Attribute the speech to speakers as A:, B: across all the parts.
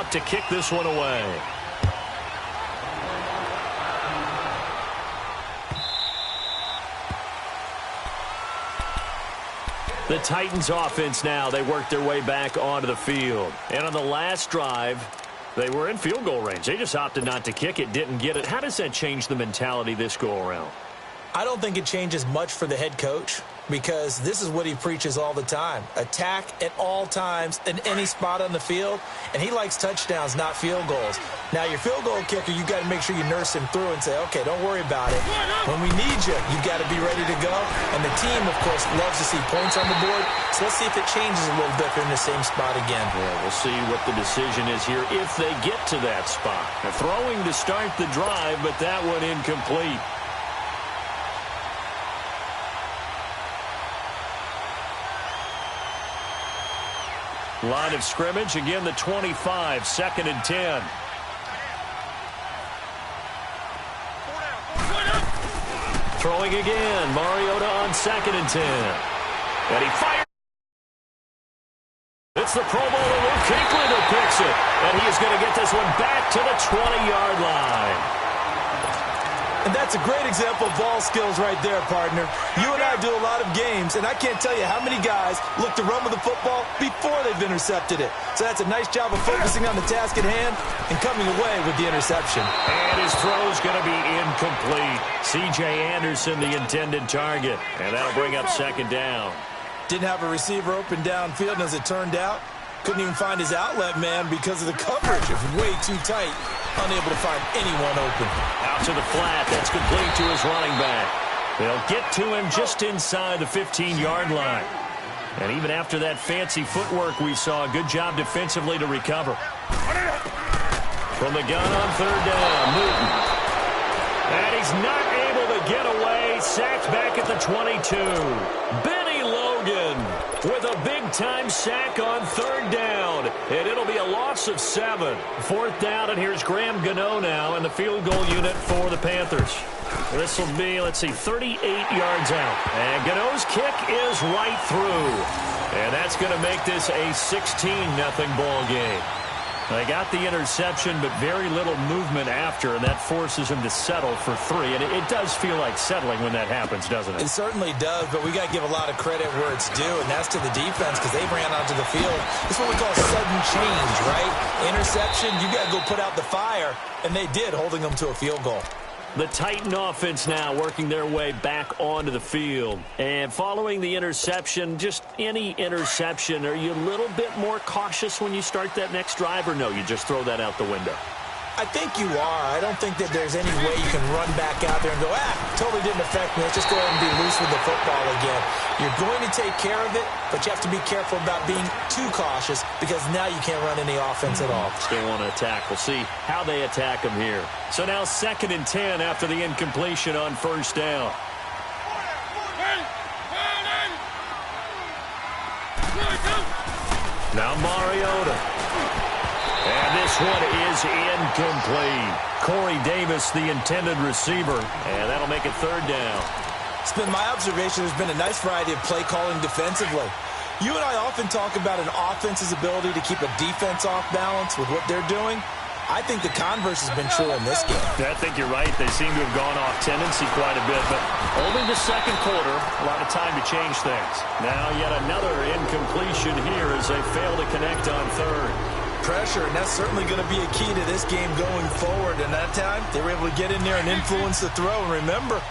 A: out to kick this one away. The Titans offense now, they work their way back onto the field. And on the last drive, they were in field goal range. They just opted not to kick it, didn't get it. How does that change the mentality this go-around?
B: I don't think it changes much for the head coach because this is what he preaches all the time. Attack at all times in any spot on the field, and he likes touchdowns, not field goals. Now, your field goal kicker, you got to make sure you nurse him through and say, okay, don't worry about it. When we need you, you got to be ready to go. And the team, of course, loves to see points on the board. So let's see if it changes a little bit if they're in the same spot again.
A: Yeah, we'll see what the decision is here if they get to that spot. They're throwing to start the drive, but that one incomplete. Line of scrimmage, again the 25, 2nd and 10. Throwing again, Mariota on 2nd and 10. And he fires. It's the Pro Bowler, Luke Kuechly, that picks it. And he is going to get this one back to the 20-yard line.
B: And that's a great example of ball skills right there, partner. You and I do a lot of games, and I can't tell you how many guys look to run with the football before they've intercepted it. So that's a nice job of focusing on the task at hand and coming away with the interception.
A: And his throw's going to be incomplete. C.J. Anderson, the intended target. And that'll bring up 2nd down.
B: Didn't have a receiver open downfield, and as it turned out, couldn't even find his outlet man because of the coverage. It was way too tight. Unable to find anyone open.
A: Out to the flat. That's complete to his running back. They'll get to him just inside the 15-yard line. And even after that fancy footwork we saw, good job defensively to recover. From the gun on 3rd down, Newton. And he's not able to get away. Sacked back at the 22. Benny Logan with a big-time sack on 3rd down. And it'll be a loss of 7. 4th down, and here's Graham Gano now in the field goal unit for the Panthers. This will be, let's see, 38 yards out. And Gano's kick is right through. And that's going to make this a 16-0 ball game. They got the interception, but very little movement after, and that forces him to settle for 3. And it does feel like settling when that happens, doesn't it?
B: It certainly does, but we got to give a lot of credit where it's due, and that's to the defense because they ran onto the field. It's what we call sudden change, right? Interception, you got to go put out the fire, and they did, holding them to a field goal.
A: The Titan offense now working their way back onto the field. And following the interception, just any interception, are you a little bit more cautious when you start that next drive, or no, you just throw that out the window?
B: I think you are. I don't think that there's any way you can run back out there and go, totally didn't affect me. Let's just go ahead and be loose with the football again. You're going to take care of it, but you have to be careful about being too cautious because now you can't run any offense at all.
A: Still want to attack. We'll see how they attack them here. So now 2nd and 10 after the incompletion on 1st down. Now Mariota. And this one is incomplete. Corey Davis, the intended receiver, and that'll make it 3rd down.
B: It's been my observation there's been a nice variety of play calling defensively. You and I often talk about an offense's ability to keep a defense off balance with what they're doing. I think the converse has been true in this game.
A: I think you're right. They seem to have gone off tendency quite a bit, but only the 2nd quarter, a lot of time to change things. Now yet another incompletion here as they fail to connect on 3rd.
B: Pressure, and that's certainly going to be a key to this game going forward. And that time, they were able to get in there and influence the throw. And remember,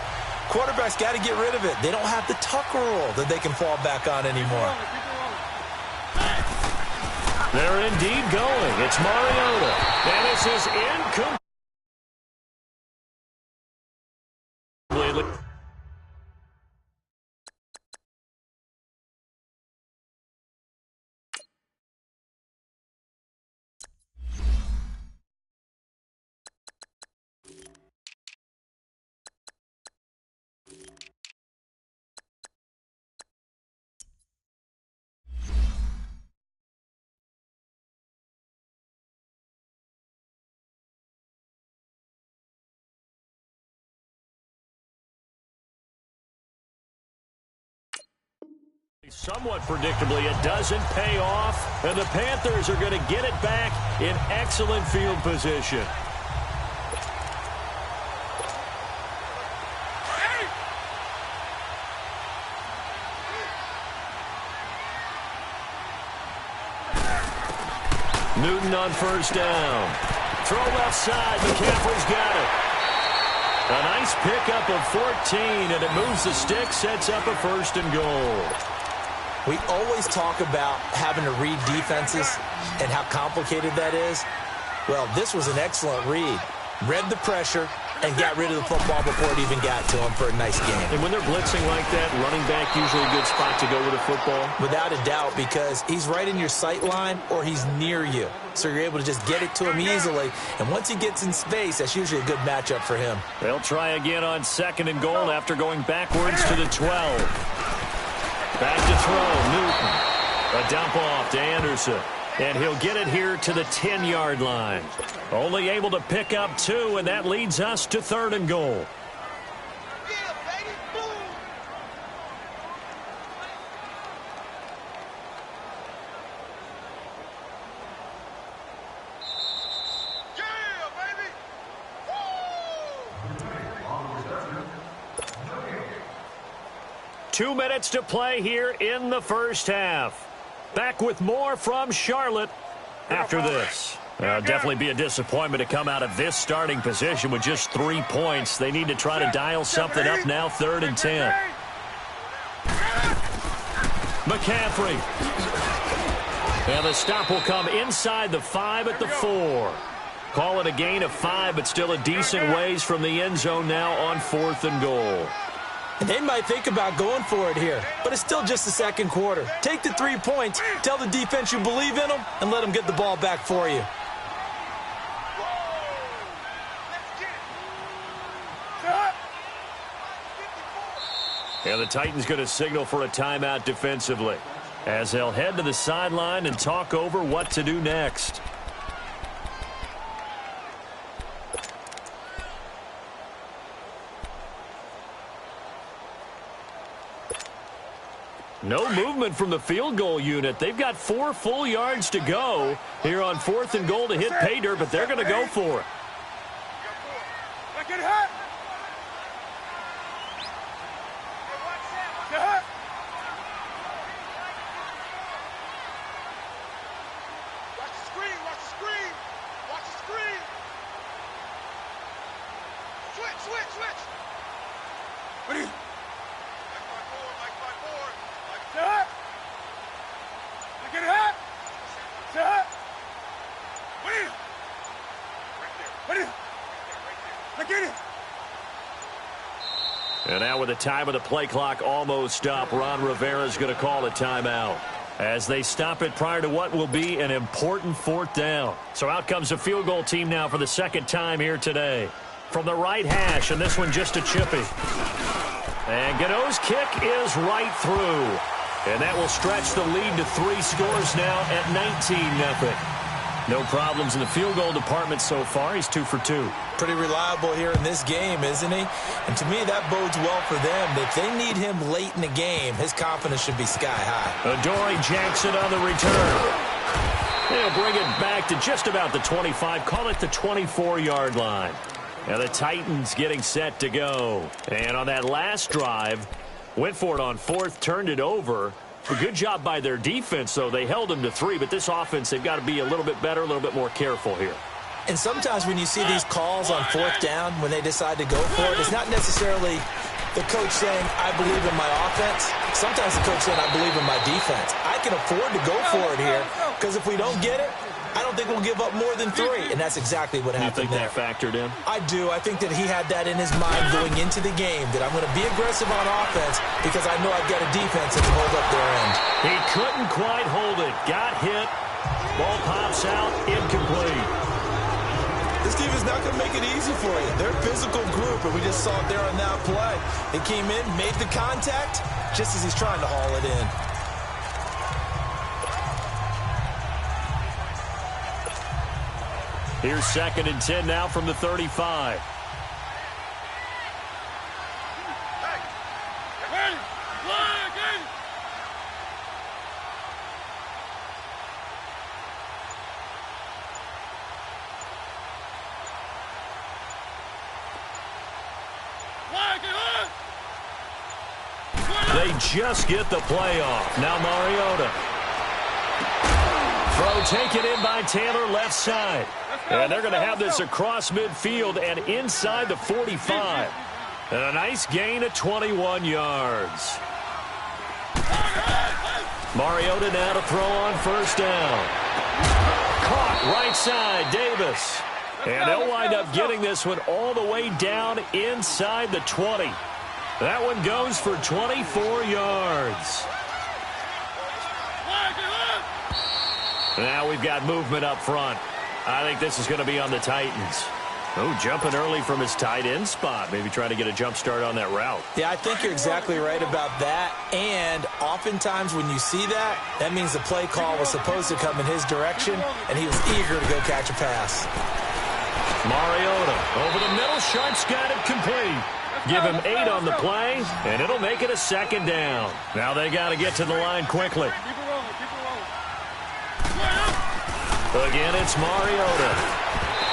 B: quarterbacks got to get rid of it. They don't have the Tucker rule that they can fall back on anymore.
A: They're indeed going. It's Mariota. And this is incomplete. Somewhat predictably, it doesn't pay off, and the Panthers are going to get it back in excellent field position. Newton on first down. Throw left side. McCaffrey's got it. A nice pickup of 14, and it moves the stick, sets up a 1st and goal.
B: We always talk about having to read defenses and how complicated that is. Well, this was an excellent read. Read the pressure and got rid of the football before it even got to him for a nice game.
A: And when they're blitzing like that, running back usually a good spot to go with a football?
B: Without a doubt, because he's right in your sight line or he's near you. So you're able to just get it to him easily. And once he gets in space, that's usually a good matchup for him.
A: They'll try again on 2nd and goal after going backwards to the 12. Back to throw, Newton. A dump off to Anderson. And he'll get it here to the 10-yard line. Only able to pick up 2, and that leads us to 3rd and goal. Two minutes to play here in the first half. Back with more from Charlotte after this. Definitely be a disappointment to come out of this starting position with just 3 points. They need to try to dial something up now, 3rd and 10. McCaffrey. And the stop will come inside the 5 at the 4. Call it a gain of 5, but still a decent ways from the end zone now on 4th and goal.
B: And they might think about going for it here, but it's still just the 2nd quarter. Take the 3 points, tell the defense you believe in them, and let them get the ball back for you.
A: And the Titans going to signal for a timeout defensively as they'll head to the sideline and talk over what to do next. No movement from the field goal unit. They've got 4 full yards to go here on 4th and goal to hit pay dirt, but they're going to go for it. And now with the time of the play clock almost up, Ron Rivera's going to call a timeout as they stop it prior to what will be an important 4th down. So out comes the field goal team now for the 2nd time here today. From the right hash, and this one just a chippy. And Gano's kick is right through. And that will stretch the lead to 3 scores now at 19-0. No problems in the field goal department so far. He's 2 for 2.
B: Pretty reliable here in this game, isn't he? And to me, that bodes well for them. If they need him late in the game, his confidence should be sky high.
A: Adoree Jackson on the return. They'll bring it back to just about the 25. Call it the 24-yard line. Now the Titans getting set to go. And on that last drive, went for it on 4th, turned it over. A good job by their defense, though. They held them to 3, but this offense, they've got to be a little bit better, a little bit more careful here.
B: And sometimes when you see these calls on 4th down, when they decide to go for it, it's not necessarily the coach saying, I believe in my offense. Sometimes the coach saying, I believe in my defense. I can afford to go for it here, because if we don't get it, I don't think we'll give up more than 3, and that's exactly what happened there.
A: You think that factored in?
B: I do. I think that he had that in his mind going into the game, that I'm going to be aggressive on offense because I know I've got a defense that can hold up their end.
A: He couldn't quite hold it. Got hit. Ball pops out. Incomplete.
B: This team is not going to make it easy for you. They're a physical group, and we just saw it there on that play. They came in, made the contact, just as he's trying to haul it in.
A: Here's 2nd and 10 now from the 35. they just get the playoff. Now Mariota. Throw taken in by Taylor, left side. And they're going to have this across midfield and inside the 45. And a nice gain of 21 yards. Mariota now to throw on first down. Caught right side, Davis. And they'll wind up getting this one all the way down inside the 20. That one goes for 24 yards. Now we've got movement up front. I think this is going to be on the Titans. Oh, jumping early from his tight end spot. Maybe trying to get a jump start on that route.
B: Yeah, I think you're exactly right about that. And oftentimes when you see that, that means the play call was supposed to come in his direction, and he was eager to go catch a pass.
A: Mariota over the middle. Sharp's got it complete. Give him 8 on the play, and it'll make it a second down. Now they got to get to the line quickly. Again, it's Mariota.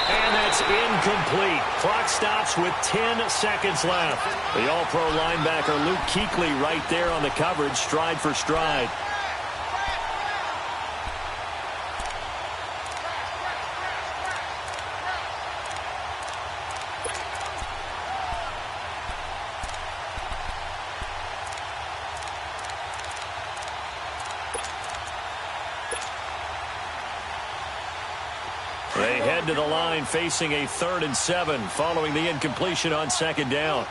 A: And that's incomplete. Clock stops with 10 seconds left. The all-pro linebacker Luke Kuechly right there on the coverage, stride for stride. They head to the line facing a 3rd and 7 following the incompletion on second down.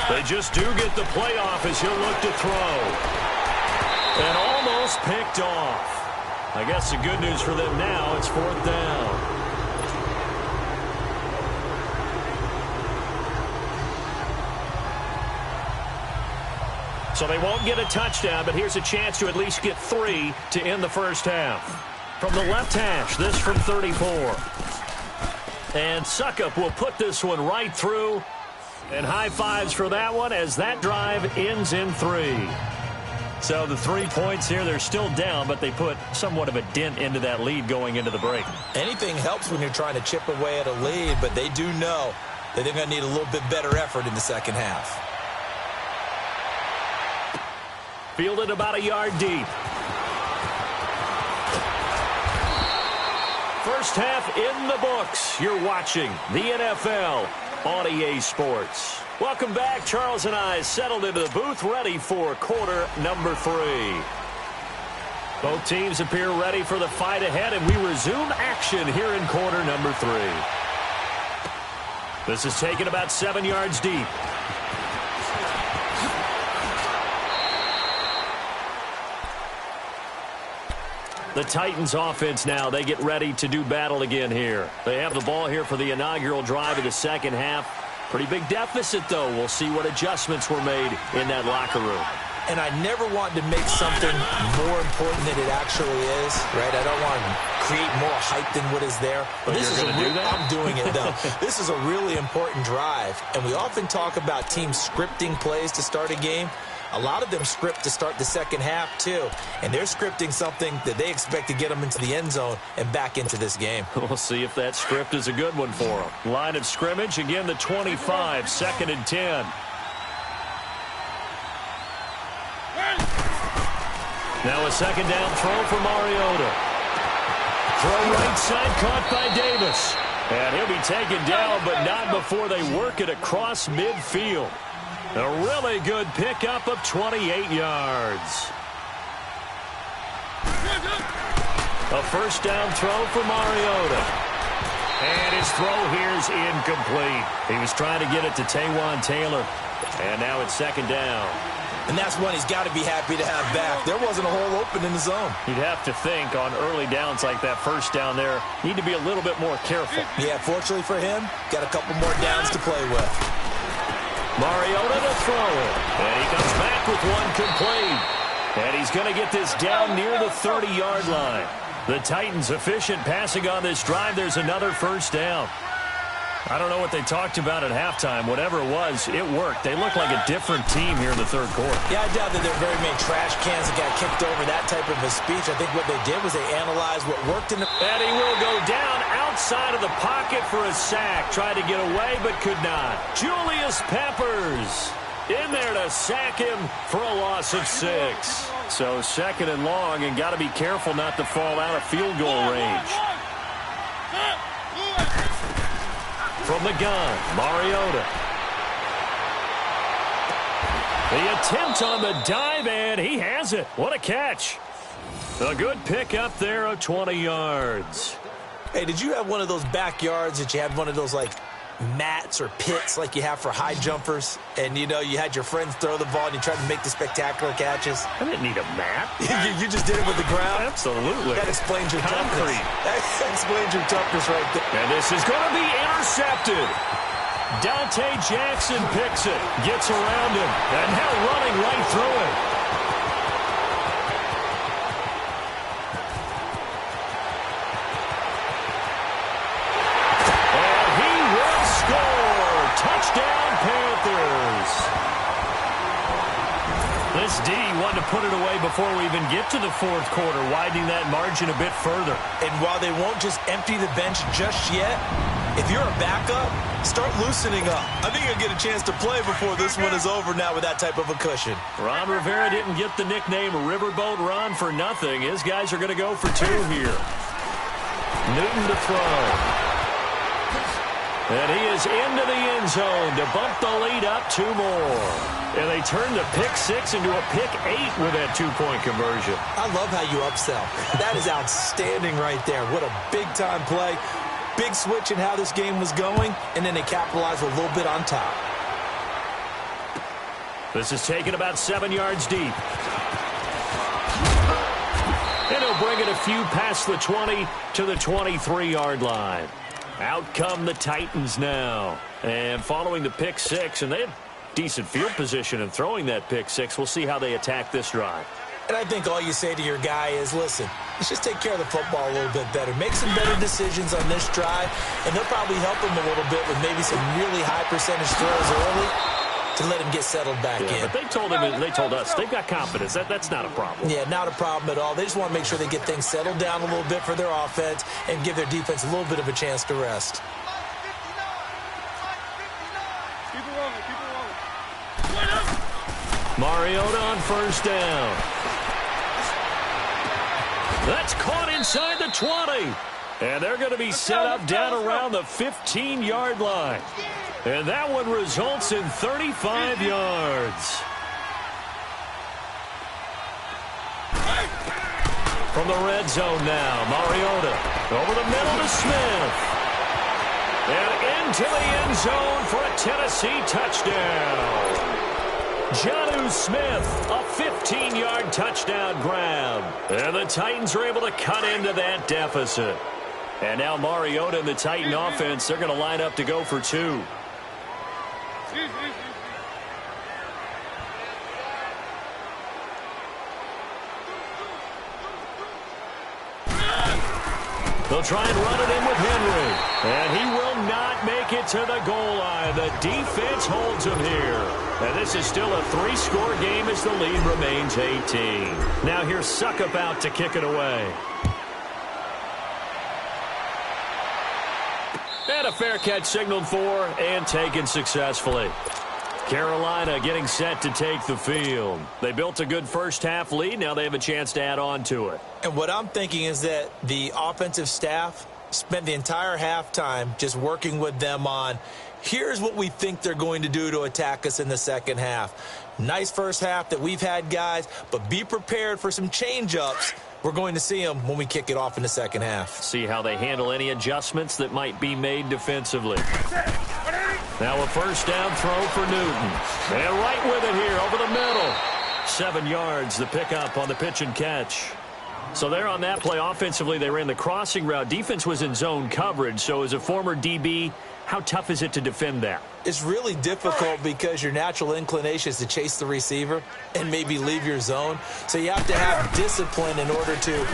A: They just do get the playoff as he'll look to throw. And almost picked off. I guess the good news for them now, it's 4th down. So they won't get a touchdown, but here's a chance to at least get 3 to end the first half. From the left hash, this from 34. And Suckup will put this one right through. And high fives for that one as that drive ends in 3. So the 3 points here, they're still down, but they put somewhat of a dent into that lead going into the break.
B: Anything helps when you're trying to chip away at a lead, but they do know that they're going to need a little bit better effort in the second half.
A: Fielded about a yard deep. First half in the books. You're watching the NFL on EA Sports. Welcome back. Charles and I settled into the booth ready for quarter number 3. Both teams appear ready for the fight ahead, and we resume action here in quarter number 3. This is taken about 7 yards deep. The Titans offense now, they get ready to do battle again here. They have the ball here for the inaugural drive of the second half. Pretty big deficit, though. We'll see what adjustments were made in that locker room.
B: And I never want to make something more important than it actually is, right? I don't want to create more hype than what is there.
A: But this is
B: I'm doing it, though. This is a really important drive. And we often talk about teams scripting plays to start a game. A lot of them script to start the second half, too. And they're scripting something that they expect to get them into the end zone and back into this game.
A: We'll see if that script is a good one for them. Line of scrimmage, again, the 25, 2nd and 10. Now a second down throw for Mariota. Throw right side, caught by Davis. And he'll be taken down, but not before they work it across midfield. A really good pickup of 28 yards. A first down throw for Mariota. And his throw here is incomplete. He was trying to get it to Taywan Taylor. And now it's second down.
B: And that's one he's got to be happy to have back. There wasn't a hole open in the zone.
A: You'd have to think on early downs like that first down there, need to be a little bit more careful.
B: Yeah, fortunately for him, got a couple more downs to play with.
A: Mariota to throw it. And he comes back with one complete. And he's going to get this down near the 30-yard line. The Titans efficient passing on this drive. There's another first down. I don't know what they talked about at halftime. Whatever it was, it worked. They look like a different team here in the third quarter.
B: Yeah, I doubt that there are very many trash cans that got kicked over that type of a speech. I think what they did was they analyzed what worked in the...
A: And he will go down outside of the pocket for a sack. Tried to get away, but could not. Julius Peppers in there to sack him for a loss of 6. So 2nd and long, and got to be careful not to fall out of field goal range. From the gun, Mariota. The attempt on the dive, and he has it. What a catch. A good pick up there of 20 yards.
B: Hey, did you have one of those backyards that you had one of those, like, mats or pits like you have for high jumpers, and you know you had your friends throw the ball and you tried to make the spectacular catches?
A: I didn't need a mat.
B: you just did it with the ground?
A: Absolutely.
B: That explains your
A: Concrete.
B: toughness. That explains your toughness right there.
A: And this is going to be intercepted. Dante Jackson picks it, gets around him, and now running right through it. Touchdown, Panthers. This D wanted to put it away before we even get to the fourth quarter, widening that margin a bit further.
B: And while they won't just empty the bench just yet, if you're a backup, start loosening up. I think you'll get a chance to play before this one is over now with that type of a cushion.
A: Ron Rivera didn't get the nickname Riverboat Ron for nothing. His guys are going to go for 2 here. Newton to throw. And he is into the end zone to bump the lead up 2 more. And they turn the pick 6 into a pick 8 with that 2-point conversion.
B: I love how you upsell. That is outstanding right there. What a big-time play. Big switch in how this game was going, and then they capitalized a little bit on top.
A: This is taken about 7 yards deep. And he'll bring it a few past the 20 to the 23-yard line. Out come the Titans now. And following the pick 6, and they have decent field position in throwing that pick 6. We'll see how they attack this drive.
B: And I think all you say to your guy is, listen, let's just take care of the football a little bit better. Make some better decisions on this drive, and they'll probably help him a little bit with maybe some really high percentage throws early to let him get settled back in.
A: But they told us they've got confidence. That's not a problem.
B: Yeah, not a problem at all. They just want to make sure they get things settled down a little bit for their offense and give their defense a little bit of a chance to rest.
A: Mariota on first down. That's caught inside the 20. And they're going to be set up down around the 15-yard line. And that one results in 35 yards. From the red zone now, Mariota over the middle to Smith. And into the end zone for a Tennessee touchdown. Jonnu Smith, a 15-yard touchdown grab. And the Titans are able to cut into that deficit. And now Mariota and the Titan offense, they're going to line up to go for 2. They'll try and run it in with Henry. And he will not make it to the goal line. The defense holds him here. And this is still a 3-score game as the lead remains 18. Now here's Suckup out to kick it away. And a fair catch signaled for and taken successfully. Carolina getting set to take the field. They built a good first-half lead. Now they have a chance to add on to it.
B: And what I'm thinking is that the offensive staff spent the entire halftime just working with them on, here's what we think they're going to do to attack us in the second half. Nice first half that we've had, guys, but be prepared for some change-ups. We're going to see them when we kick it off in the second half.
A: See how they handle any adjustments that might be made defensively. Now a first down throw for Newton. And right with it here over the middle. 7 yards, the pickup on the pitch and catch. So there on that play, offensively, they ran the crossing route. Defense was in zone coverage. So as a former DB, how tough is it to defend that?
B: It's really difficult because your natural inclination is to chase the receiver and maybe leave your zone. So you have to have discipline in order to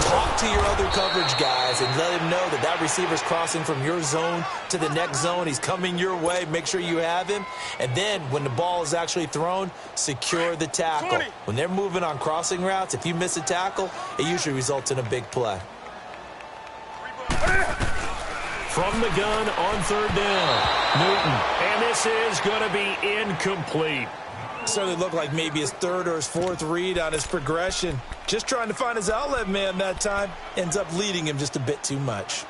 B: talk to your other coverage guys and let him know that that receiver's crossing from your zone to the next zone. He's coming your way. Make sure you have him. And then when the ball is actually thrown, secure the tackle. When they're moving on crossing routes, if you miss a tackle, it usually results in a big play.
A: From the gun on third down, Newton. And this is going to be incomplete.
B: Certainly looked like maybe his third or his fourth read on his progression. Just trying to find his outlet man that time. Ends up leading him just a bit too much.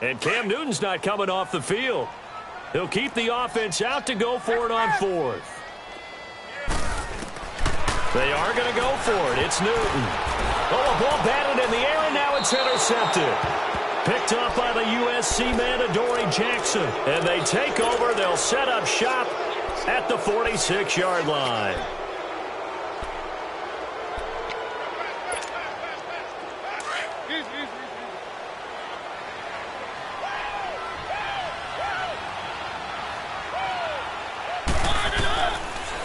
A: And Cam Newton's not coming off the field. He'll keep the offense out to go for it on fourth. They are going to go for it. It's Newton. Oh, a ball batted in the air, and now it's intercepted. Picked up by the USC man, Adoree Jackson. And they take over. They'll set up shop at the 46-yard line.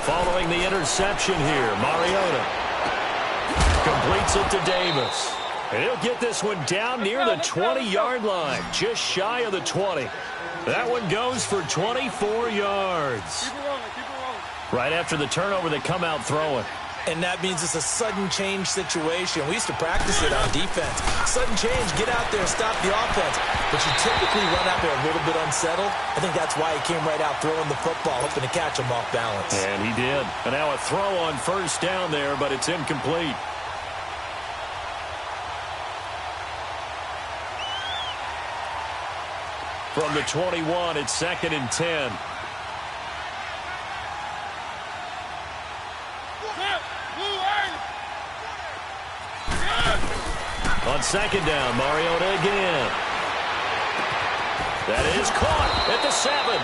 A: Following the interception here, Mariota completes it to Davis. And he'll get this one down near the 20-yard line, just shy of the 20. That one goes for 24 yards. Right after the turnover, they come out throwing.
B: And that means it's a sudden change situation. We used to practice it on defense. Sudden change, get out there, stop the offense. But you typically run out there a little bit unsettled. I think that's why he came right out throwing the football, hoping to catch him off balance.
A: And he did. And now a throw on first down there, but it's incomplete. From the 21, it's 2nd and 10. On second down, Mariota again. That is caught at the 7.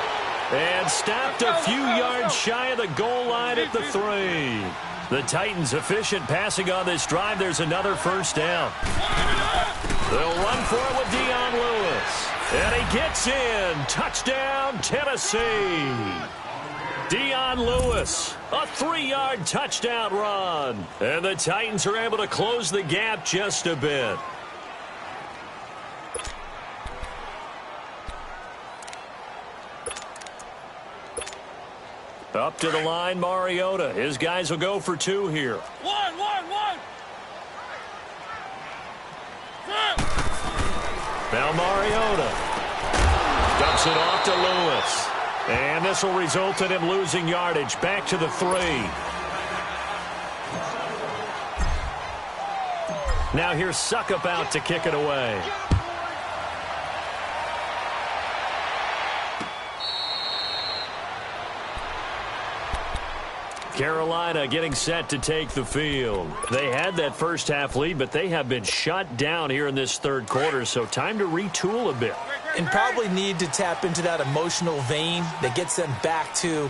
A: And stopped a few yards shy of the goal line at the 3. The Titans efficient passing on this drive. There's another first down. They'll run for it with Dion Lewis. And he gets in. Touchdown, Tennessee. Dion Lewis, a 3-yard touchdown run. And the Titans are able to close the gap just a bit. Up to the line, Mariota. His guys will go for 2 here.
C: One.
A: Now Mariota dumps it off to Lewis. And this will result in him losing yardage back to the 3. Now here's Suckup out to kick it away. Carolina getting set to take the field. They had that first half lead, but they have been shut down here in this third quarter, so time to retool a bit.
B: And probably need to tap into that emotional vein that gets them back to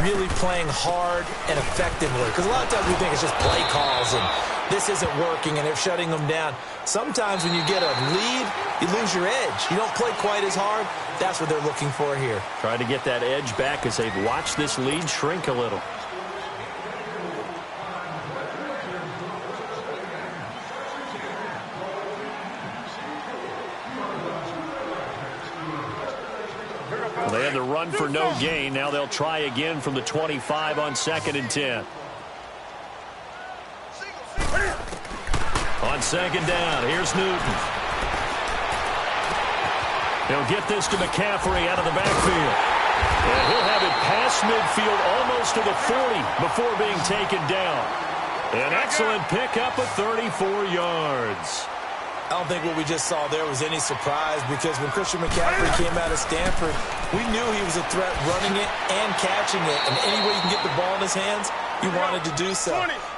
B: really playing hard and effectively. Because a lot of times we think it's just play calls and this isn't working and they're shutting them down. Sometimes when you get a lead, you lose your edge. You don't play quite as hard. That's what they're looking for here.
A: Trying to get that edge back as they've watched this lead shrink a little. They had the run for no gain. Now they'll try again from the 25 on 2nd and 10. On second down, here's Newton. He'll get this to McCaffrey out of the backfield. And he'll have it past midfield almost to the 40 before being taken down. An excellent pickup of 34 yards.
B: I don't think what we just saw there was any surprise because when Christian McCaffrey came out of Stanford, we knew he was a threat running it and catching it. And any way you can get the ball in his hands, he wanted to do so.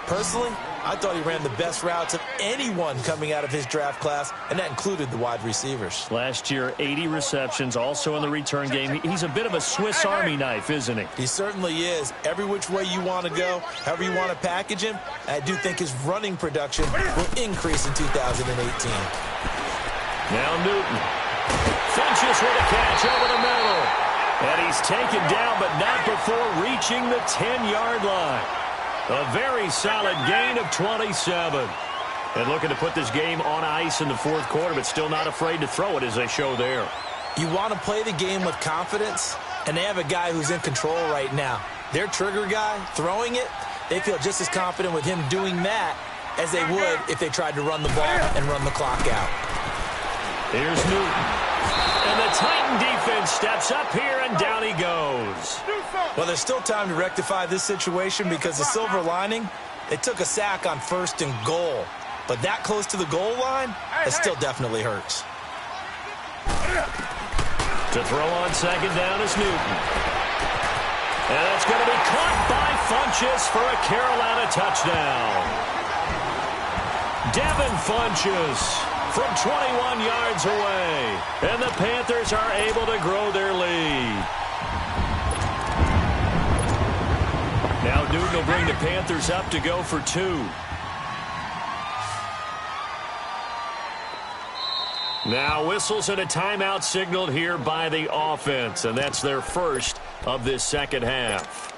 B: Personally, I thought he ran the best routes of anyone coming out of his draft class, and that included the wide receivers.
A: Last year, 80 receptions, also in the return game. He's a bit of a Swiss Army knife, isn't he?
B: He certainly is. Every which way you want to go, however you want to package him, I do think his running production will increase in 2018.
A: Now Newton. Funches with a catch over the middle. And he's taken down, but not before reaching the 10-yard line. A very solid gain of 27. And looking to put this game on ice in the fourth quarter, but still not afraid to throw it as they show there.
B: You want to play the game with confidence, and they have a guy who's in control right now. Their trigger guy, throwing it, they feel just as confident with him doing that as they would if they tried to run the ball and run the clock out.
A: Here's Newton. And the Titan defense steps up here, and down he goes.
B: Well, there's still time to rectify this situation because the silver lining, they took a sack on 1st and goal. But that close to the goal line, it still definitely hurts.
A: To throw on 2nd down is Newton. And it's going to be caught by Funches for a Carolina touchdown. Devin Funches from 21 yards away. And the Panthers are able to grow their lead. Now Newton will bring the Panthers up to go for 2. Now whistles and a timeout signaled here by the offense, and that's their first of this second half.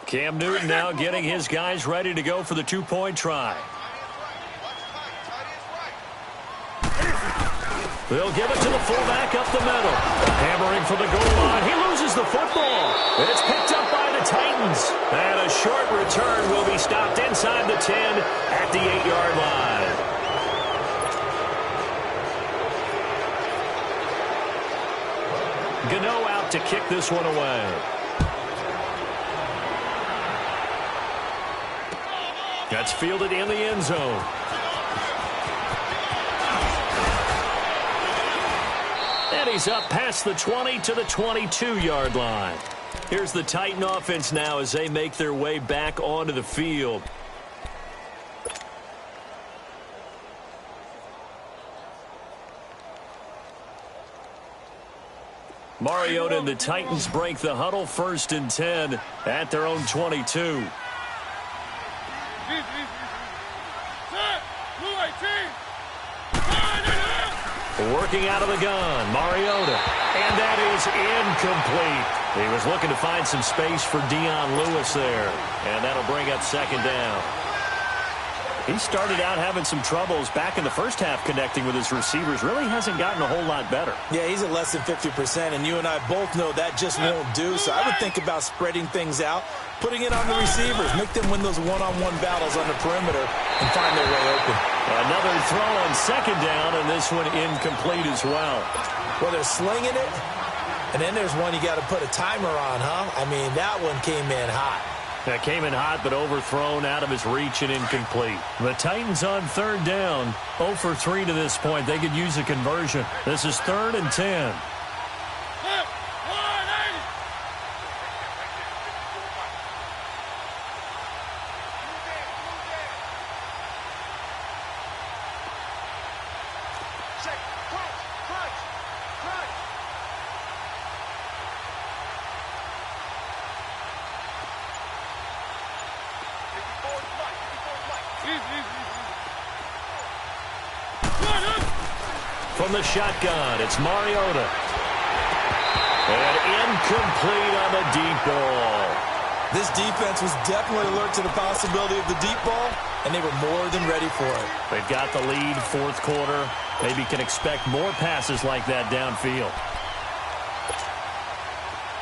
A: Cam Newton now getting his guys ready to go for the 2-point try. They'll give it to the fullback up the middle. Hammering for the goal line. He loses the football. It's picked up by the Titans. And a short return will be stopped inside the 10 at the 8-yard line. Gano out to kick this one away. That's fielded in the end zone. And he's up past the 20 to the 22-yard line. Here's the Titan offense now as they make their way back onto the field. Mariota and the Titans break the huddle 1st and 10 at their own 22. Working out of the gun, Mariota. And that is incomplete. He was looking to find some space for Dion Lewis there. And that'll bring up 2nd down. He started out having some troubles back in the first half connecting with his receivers. Really hasn't gotten a whole lot better.
B: Yeah, he's at less than 50%, and you and I both know that just won't do. So I would think about spreading things out, putting it on the receivers, make them win those one-on-one battles on the perimeter and find their way open.
A: Another throw on 2nd down, and this one incomplete as well.
B: Well, they're slinging it, and then there's one you got to put a timer on, huh? I mean, that one came in hot.
A: That came in hot, but overthrown out of his reach and incomplete. The Titans on 3rd down, 0 for 3 to this point. They could use a conversion. This is 3rd and 10. From the shotgun, it's Mariota. And incomplete on the deep ball.
B: This defense was definitely alert to the possibility of the deep ball, and they were more than ready for it.
A: They've got the lead, 4th quarter. Maybe can expect more passes like that downfield.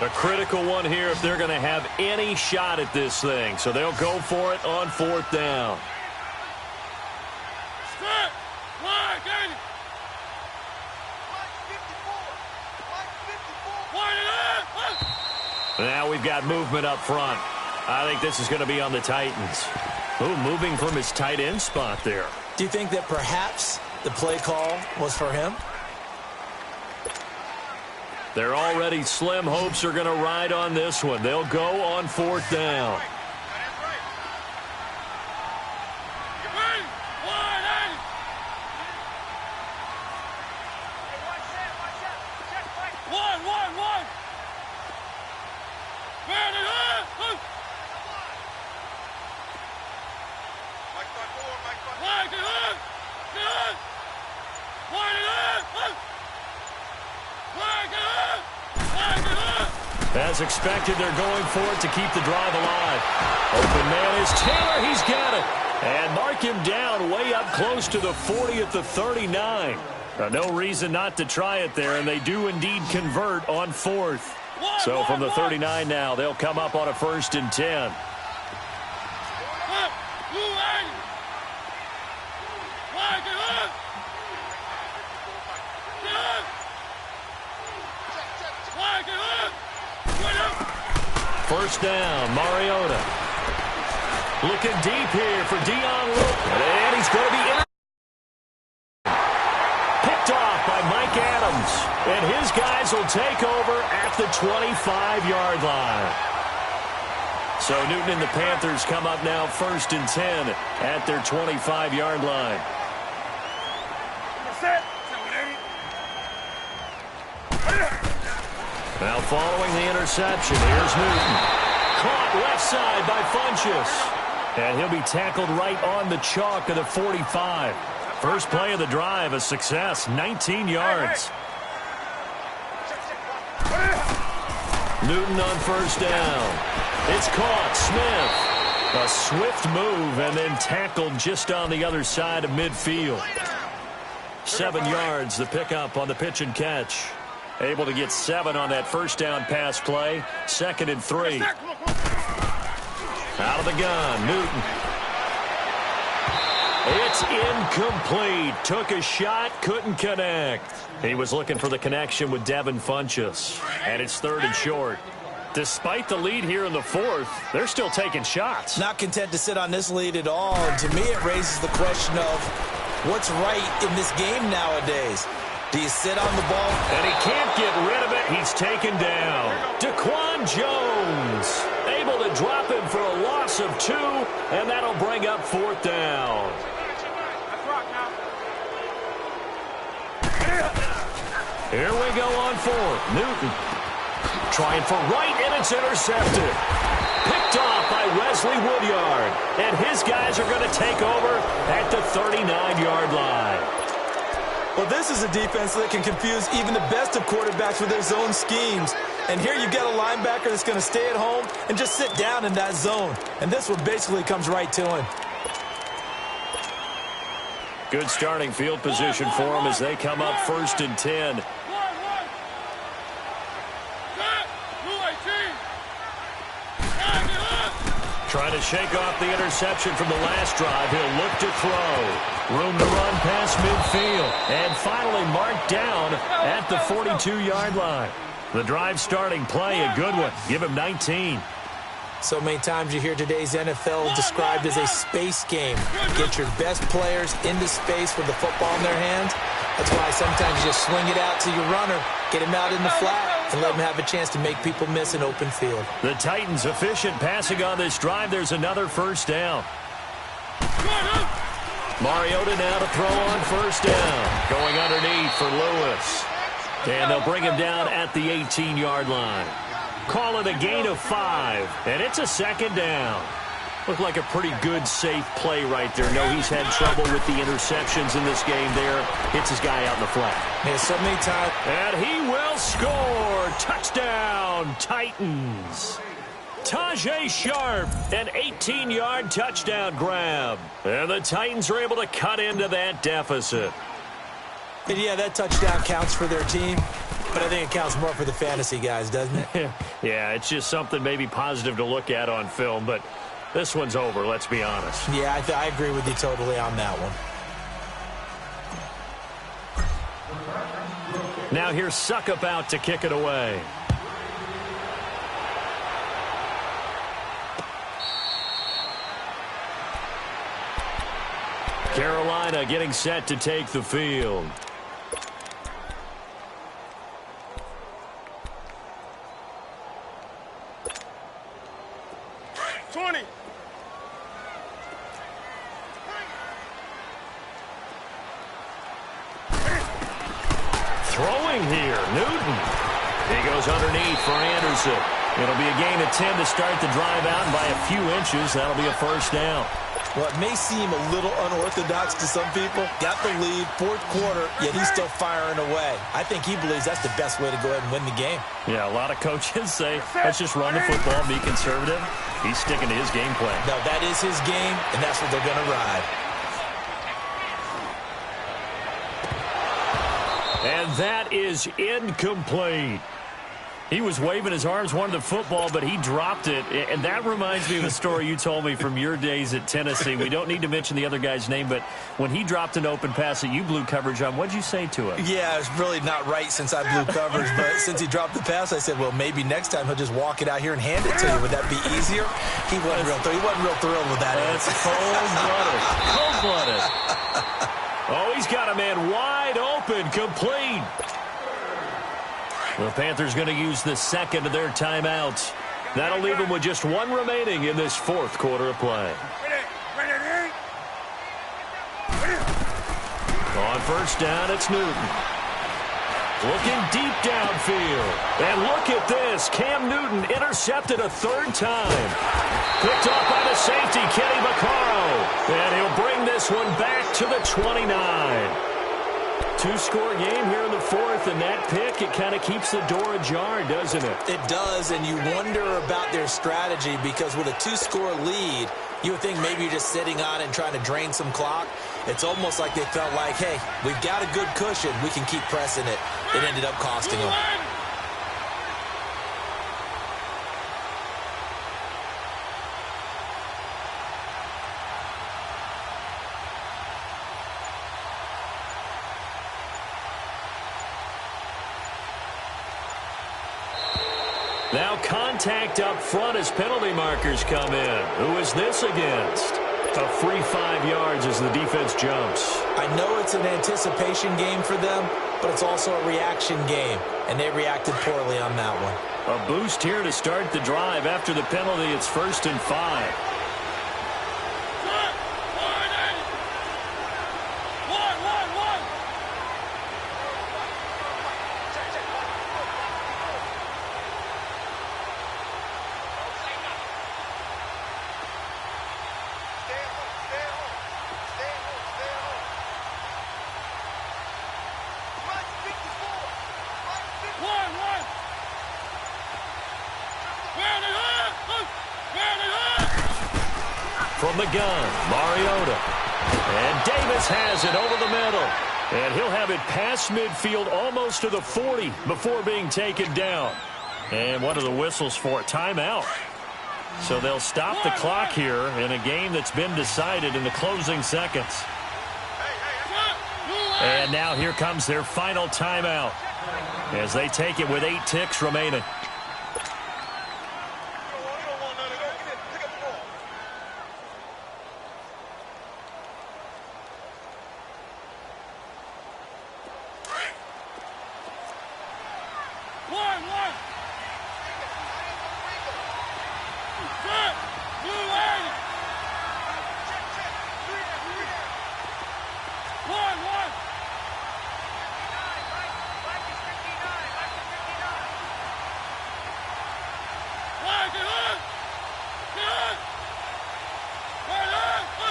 A: A critical one here if they're going to have any shot at this thing. So they'll go for it on 4th down. Now we've got movement up front. I think this is going to be on the Titans. Ooh, moving from his tight end spot there.
B: Do you think that perhaps the play call was for him?
A: Their already slim hopes are going to ride on this one. They'll go on 4th down. As expected, they're going for it to keep the drive alive. Open man is Taylor. He's got it. And mark him down way up close to the 40 at the 39. No reason not to try it there, and they do indeed convert on 4th. So from the 39 now, they'll come up on a 1st and 10. First down, Mariota. Looking deep here for Dion Lewis. And he's going to be in. Picked off by Mike Adams. And his guys will take over at the 25-yard line. So Newton and the Panthers come up now 1st and 10 at their 25-yard line. Now following the interception, here's Newton. Caught left side by Funchess. And he'll be tackled right on the chalk of the 45. First play of the drive, a success, 19 yards. Newton on 1st down. It's caught, Smith. A swift move and then tackled just on the other side of midfield. 7 yards, the pickup on the pitch and catch. Able to get 7 on that first down pass play. 2nd and 3. Out of the gun, Newton. It's incomplete. Took a shot, couldn't connect. He was looking for the connection with Devin Funchess. And it's 3rd and short. Despite the lead here in the 4th, they're still taking shots.
B: Not content to sit on this lead at all. And to me, it raises the question of what's right in this game nowadays. Do you sit on the ball?
A: And he can't get rid of it. He's taken down. Daquan Jones able to drop him for a loss of 2, and that'll bring up 4th down. Here we go on 4th. Newton trying for right, and it's intercepted. Picked off by Wesley Woodyard. And his guys are going to take over at the 39-yard line.
B: Well, this is a defense that can confuse even the best of quarterbacks with their zone schemes. And here you've got a linebacker that's going to stay at home and just sit down in that zone. And this one basically comes right to him.
A: Good starting field position for them as they come up 1st and 10. Trying to shake off the interception from the last drive. He'll look to throw. Room to run past midfield. And finally marked down at the 42-yard line. The drive starting play, a good one. Give him 19.
B: So many times you hear today's NFL described as a space game. Get your best players into space with the football in their hands. That's why sometimes you just swing it out to your runner, get him out in the flat, and let him have a chance to make people miss an open field.
A: The Titans efficient passing on this drive. There's another first down. Mariota now to throw on first down. Going underneath for Lewis. And they'll bring him down at the 18-yard line. Call it a gain of 5, and it's a 2nd down. Looked like a pretty good, safe play right there. No, he's had trouble with the interceptions in this game there. Hits his guy out in the flat.
B: Yeah, so many times.
A: And he will score. Touchdown, Titans. Tajay Sharp, an 18-yard touchdown grab. And the Titans are able to cut into that deficit.
B: And yeah, that touchdown counts for their team, but I think it counts more for the fantasy guys, doesn't it?
A: Yeah, it's just something maybe positive to look at on film, but this one's over, let's be honest.
B: Yeah, I agree with you totally on that one.
A: Now here's Suckup out to kick it away. Carolina getting set to take the field.
C: 20.
A: Throwing here, Newton. He goes underneath for Anderson. It'll be a gain of 10 to start the drive out, and by a few inches, that'll be a first down.
B: Well, it may seem a little unorthodox to some people. Got the lead, fourth quarter, yet he's still firing away. I think he believes that's the best way to go ahead and win the game.
A: Yeah, a lot of coaches say, let's just run the football, be conservative. He's sticking to his game plan.
B: No, that is his game, and that's what they're going to ride.
A: And that is incomplete. He was waving his arms, wanted the football, but he dropped it. And that reminds me of a story you told me from your days at Tennessee. We don't need to mention the other guy's name, but when he dropped an open pass that you blew coverage on, what did you say to him?
B: Yeah, it's really not right since I blew coverage, but since he dropped the pass, I said, well, maybe next time he'll just walk it out here and hand it to you. Would that be easier? He wasn't real thrilled with that.
A: That's cold-blooded. Cold-blooded. Oh, he's got a man wide open, complete. The Panthers going to use the second of their timeouts. That'll leave them with just one remaining in this fourth quarter of play. On first down, it's Newton. Looking deep downfield. And look at this. Cam Newton intercepted a third time. Picked off by the safety, Kenny Vaccaro. And he'll bring this one back to the 29. Two-score game here in the fourth, and that pick, it kind of keeps the door ajar, doesn't it?
B: It does, and you wonder about their strategy because with a two-score lead, you would think maybe you're just sitting on it and trying to drain some clock. It's almost like they felt like, hey, we've got a good cushion. We can keep pressing it. It ended up costing them.
A: Now contact up front as penalty markers come in. Who is this against? A free 5 yards as the defense jumps.
B: I know it's an anticipation game for them, but it's also a reaction game, and they reacted poorly on that one.
A: A boost here to start the drive. After the penalty, it's 1st and 5. From the gun, Mariota. And Davis has it over the middle. And he'll have it past midfield almost to the 40 before being taken down. And what are the whistles for? Timeout. So they'll stop the clock here in a game that's been decided in the closing seconds. And now here comes their final timeout as they take it with 8 ticks remaining.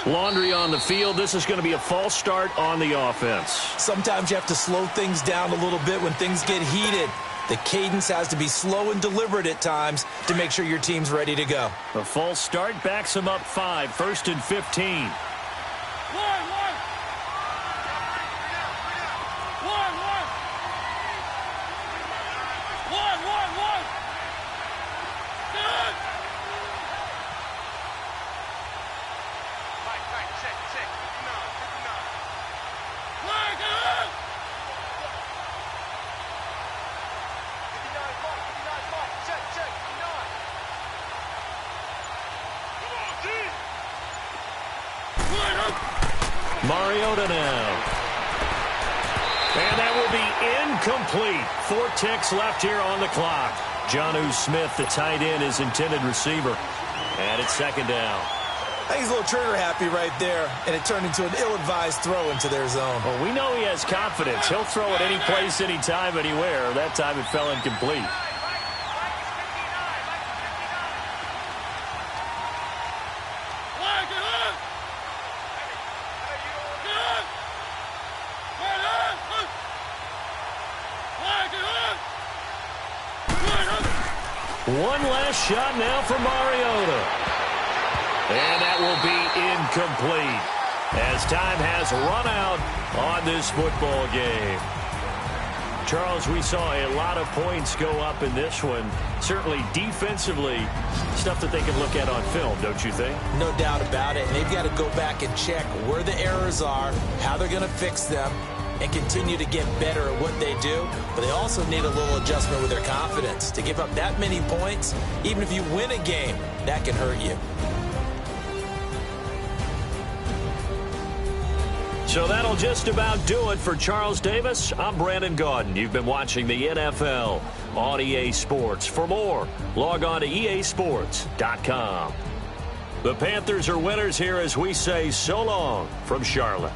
A: Laundry on the field. This is going to be a false start on the offense.
B: Sometimes you have to slow things down a little bit when things get heated. The cadence has to be slow and deliberate at times to make sure your team's ready to go.
A: A false start backs them up 5, 1st and 15. Mariota now. And that will be incomplete. 4 ticks left here on the clock. Jonnu Smith, the tight end, is intended receiver. And it's second down.
B: I think he's a little trigger happy right there, and it turned into an ill-advised throw into their zone.
A: Well, we know he has confidence. He'll throw it any place, anytime, anywhere. That time it fell incomplete. One last shot now for Mariota. And that will be incomplete as time has run out on this football game. Charles, we saw a lot of points go up in this one. Certainly defensively, stuff that they can look at on film, don't you think?
B: No doubt about it. And they've got to go back and check where the errors are, how they're going to fix them, and continue to get better at what they do. But they also need a little adjustment with their confidence. To give up that many points, even if you win a game, that can hurt you.
A: So that'll just about do it for Charles Davis. I'm Brandon Gaudin. You've been watching the NFL on EA Sports. For more, log on to easports.com. The Panthers are winners here as we say so long from Charlotte.